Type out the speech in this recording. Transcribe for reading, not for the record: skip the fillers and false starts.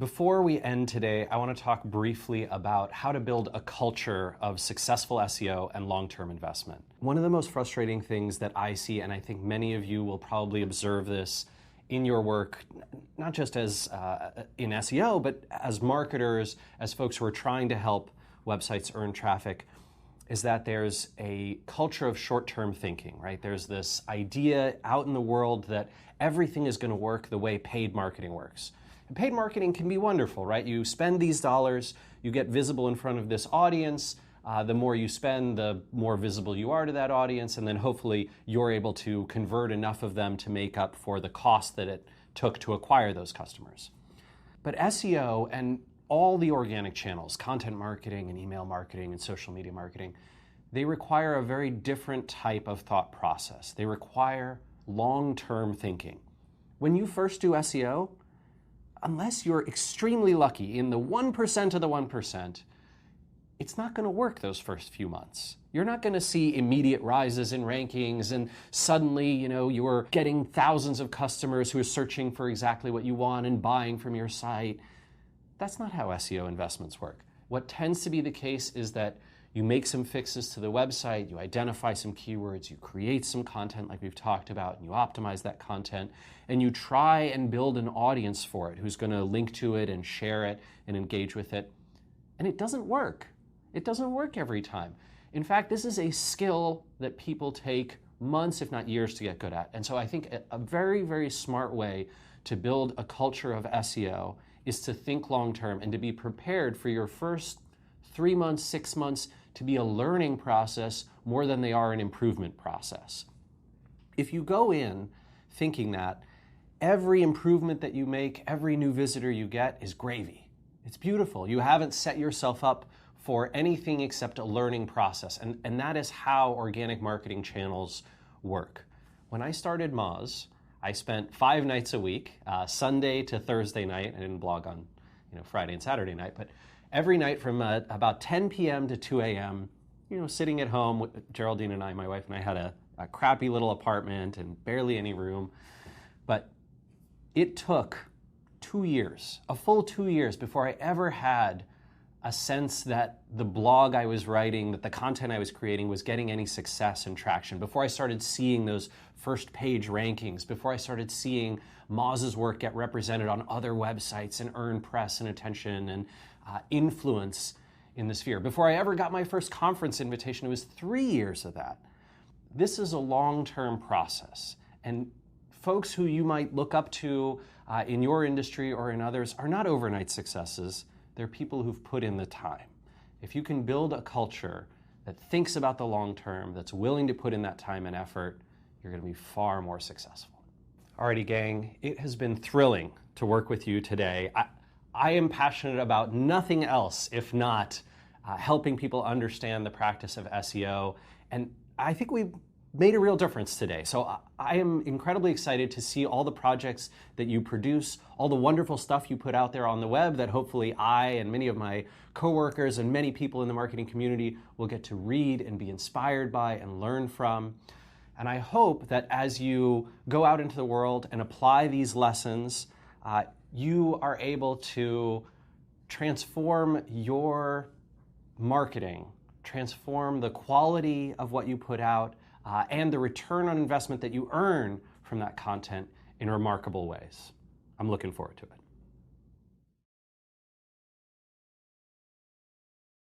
Before we end today, I want to talk briefly about how to build a culture of successful SEO and long-term investment. One of the most frustrating things that I see, and I think many of you will probably observe this in your work, not just as in SEO, but as marketers, as folks who are trying to help websites earn traffic, is that there's a culture of short-term thinking, right? There's this idea out in the world that everything is going to work the way paid marketing works. And paid marketing can be wonderful, right? You spend these dollars, you get visible in front of this audience. The more you spend, the more visible you are to that audience, and then hopefully you're able to convert enough of them to make up for the cost that it took to acquire those customers. But SEO and all the organic channels, content marketing and email marketing and social media marketing, they require a very different type of thought process. They require long-term thinking. When you first do SEO, unless you're extremely lucky in the 1% of the 1%, it's not going to work those first few months. You're not going to see immediate rises in rankings and suddenly, you're getting thousands of customers who are searching for exactly what you want and buying from your site. That's not how SEO investments work. What tends to be the case is that you make some fixes to the website, you identify some keywords, you create some content like we've talked about, and you optimize that content, and you try and build an audience for it who's going to link to it and share it and engage with it. And it doesn't work. It doesn't work every time. In fact, this is a skill that people take months, if not years, to get good at. And so I think a very, very smart way to build a culture of SEO is to think long-term and to be prepared for your first 3 months, 6 months to be a learning process more than they are an improvement process. If you go in thinking that every improvement that you make, every new visitor you get is gravy, it's beautiful. You haven't set yourself up for anything except a learning process. And that is how organic marketing channels work. When I started Moz, I spent 5 nights a week, Sunday to Thursday night. I didn't blog on Friday and Saturday night, but every night from about 10 p.m. to 2 a.m., sitting at home with Geraldine and I, my wife and I, had a crappy little apartment and barely any room. But it took 2 years, a full 2 years, before I ever had a sense that the blog I was writing, that the content I was creating was getting any success and traction, before I started seeing those first page rankings, before I started seeing Moz's work get represented on other websites and earn press and attention and influence in the sphere. Before I ever got my first conference invitation, it was 3 years of that. This is a long-term process, and folks who you might look up to in your industry or in others are not overnight successes. They're people who've put in the time. If you can build a culture that thinks about the long term, that's willing to put in that time and effort, you're going to be far more successful. Alrighty, gang, it has been thrilling to work with you today. I am passionate about nothing else if not helping people understand the practice of SEO, and I think we've made a real difference today. So I am incredibly excited to see all the projects that you produce, all the wonderful stuff you put out there on the web that hopefully I and many of my coworkers and many people in the marketing community will get to read and be inspired by and learn from. And I hope that as you go out into the world and apply these lessons, you are able to transform your marketing, transform the quality of what you put out, and the return on investment that you earn from that content in remarkable ways. I'm looking forward to it.